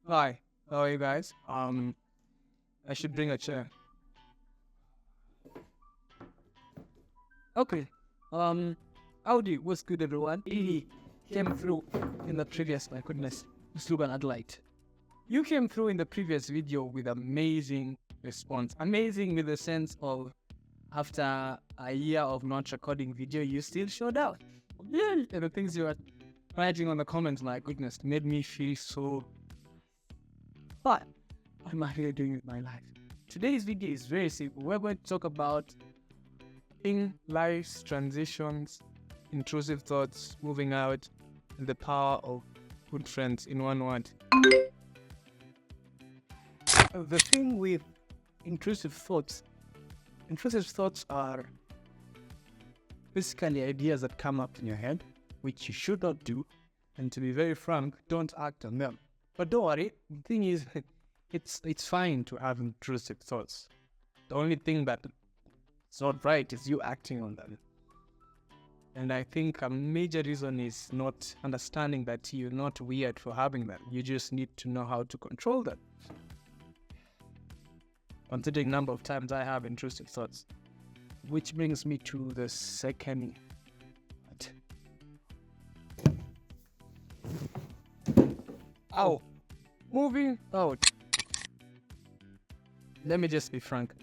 Hi, how are you guys? I should bring a chair. Okay. Howdy, what's good, everyone? He came through in the previous. My goodness, let's look at light. You came through in the previous video with amazing response. Amazing with the sense of after a year of not recording video, you still showed out. Yeah, and the things you were writing on the comments, my goodness, made me feel so. But what am I really doing with my life? Today's video is very simple. We're going to talk about in life's transitions, intrusive thoughts, moving out, and the power of good friends in one word. The thing with intrusive thoughts are basically ideas that come up in your head, which you should not do, and to be very frank, don't act on them. But don't worry, the thing is, it's fine to have intrusive thoughts. The only thing that it's not right is you acting on them. And I think a major reason is not understanding that you're not weird for having them. You just need to know how to control them. Considering number of times I have intrusive thoughts. Which brings me to the second part. Moving out. Let me just be frank.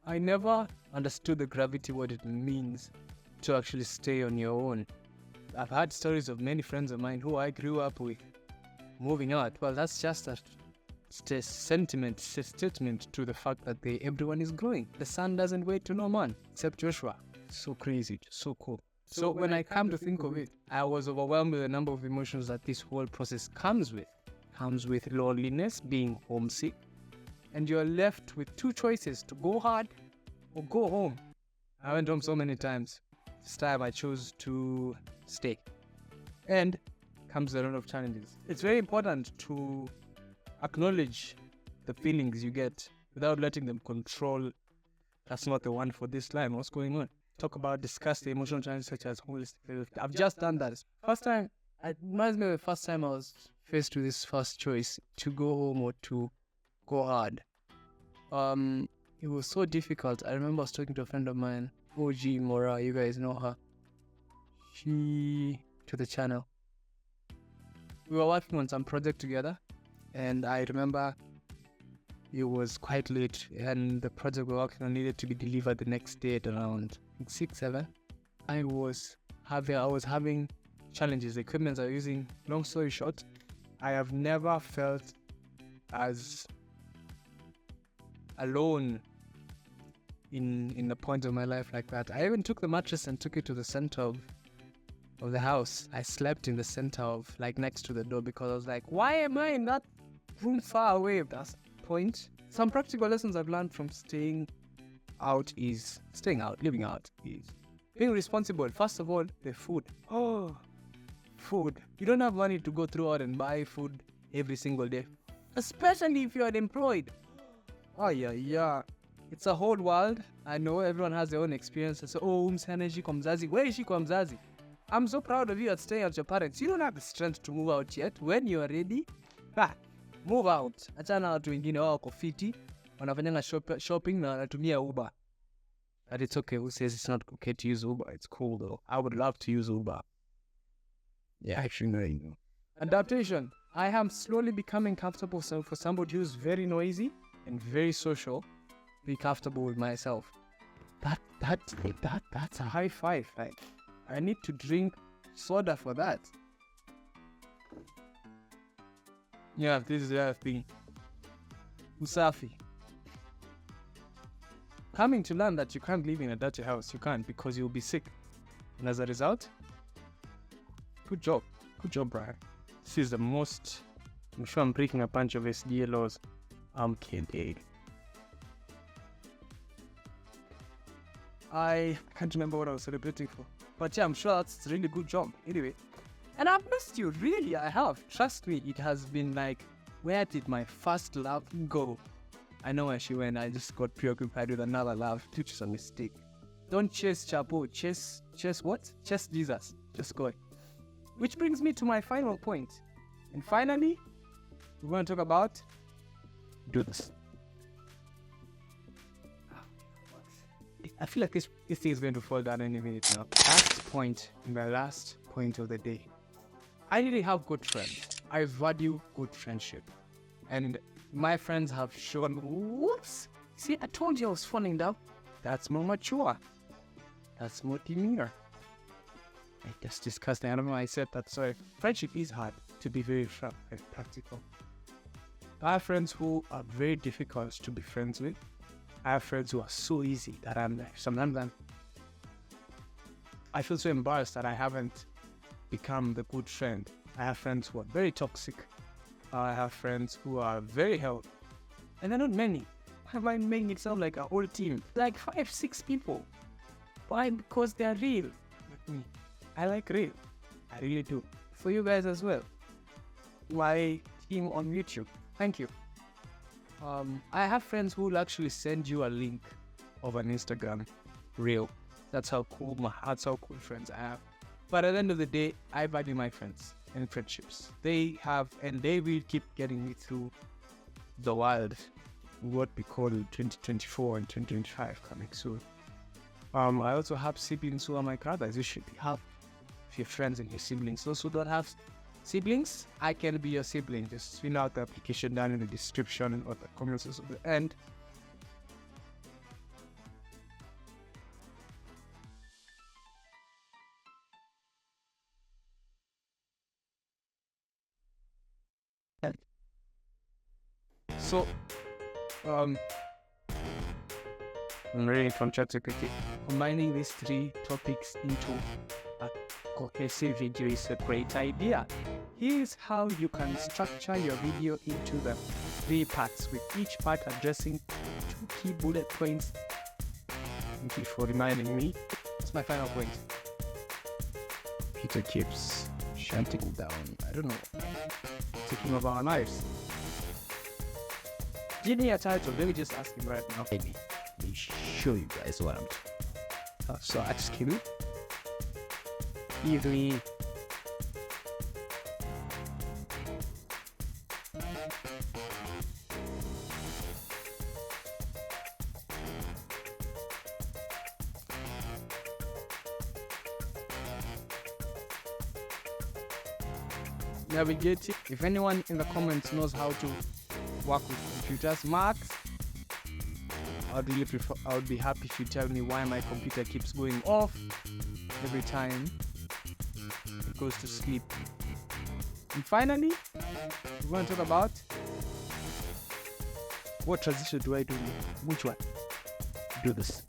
I never understood the gravity, what it means to actually stay on your own. I've had stories of many friends of mine who I grew up with moving out. Well, that's just a statement to the fact that everyone is growing. The sun doesn't wait to no man, except Joshua. So crazy, so cool. So when I come to think of it, I was overwhelmed with the number of emotions that this whole process comes with. Comes with loneliness, being homesick, and you're left with two choices: to go hard or go home. I went home so many times. This time I chose to stay. And comes a lot of challenges. It's very important to acknowledge the feelings you get without letting them control. That's not the one for this line. What's going on? Discuss the emotional challenges such as homelessness. I've just done that. It reminds me of the first time I was faced with this first choice, to go home or to go hard. It was so difficult. I remember I was talking to a friend of mine, OG Mora, you guys know her. She to the channel. We were working on some project together, and I remember it was quite late, and the project we were working on needed to be delivered the next day at around 6, 7. I was having challenges. The equipment I was using. Long story short, I have never felt as alone in the point of my life like that. I even took the mattress and took it to the center of the house. I slept in the center of, like, next to the door, because I was like, why am I in that room far away? That's the point. Some practical lessons I've learned from living out is being responsible. First of all, the food. Food. You don't have money to go through out and buy food every single day, especially if you're unemployed. Yeah. It's a whole world. I know everyone has their own experiences. So, umsana kwa mzazi. Where is she kwa mzazi? I'm so proud of you at staying at your parents. You don't have the strength to move out yet. When you're ready, move out. Achana watu wengine wako fiti, wanafanyanga shopping na wanatumia Uber. But it's okay. Who says it's not okay to use Uber? It's cool though. I would love to use Uber. Yeah, actually, no, you know. Adaptation. I am slowly becoming comfortable. So for somebody who's very noisy and very social, be comfortable with myself. That's a high five. I need to drink soda for that. Yeah, this is the other thing. Usafi. Coming to learn that you can't live in a dirty house. You can't, because you'll be sick. And as a result, good job, Brian. This is the most. I'm sure I'm breaking a bunch of SDA laws. I'm kidding. I can't remember what I was celebrating for. But yeah, I'm sure that's a really good job. Anyway. And I've missed you. Really, I have. Trust me, it has been like, where did my first love go? I know where she went. I just got preoccupied with another love, which is a mistake. Don't chase Chapo. Chase what? Chase Jesus. Just go. Which brings me to my final point. And finally, we're going to talk about do this. I feel like this thing is going to fall down any minute now. My last point of the day. I really have good friends. I value good friendship. And my friends have shown, whoops, see, I told you I was falling down. That's more mature. That's more demure. I just discussed, I don't know why I said that, sorry. Friendship is hard, to be very frank and practical. I have friends who are very difficult to be friends with. I have friends who are so easy that sometimes I feel so embarrassed that I haven't become the good friend. I have friends who are very toxic. I have friends who are very healthy. And they're not many. Why am I making it sound like a whole team? Like 5, 6 people. Why? Because they're real. Like me. I like real. I really do. For you guys as well. My team on YouTube. Thank you. I have friends who will actually send you a link of an Instagram reel. That's how cool friends I have. But at the end of the day, I value my friends and friendships. They will keep getting me through the wild, what we call 2024 and 2025 coming soon. I also have siblings who are my brothers. You should have your friends and your siblings. Those who don't have siblings, I can be your sibling. Just fill out the application down in the description or the comments at the end. So, I'm reading from ChatGPT. Combining these 3 topics into a cohesive video is a great idea. Here's how you can structure your video into the 3 parts, with each part addressing 2 key bullet points. Thank you for reminding me. That's my final point. Peter keeps shutting down. I don't know. Taking over our lives. Give me a title. Let me just ask him right now. Let me show you guys what I'm doing. So ask him. Give me navigate it. If anyone in the comments knows how to work with computers, Max, I would be happy if you tell me why my computer keeps going off every time it goes to sleep. And finally, we're going to talk about what transition do I do? Which one? Do this.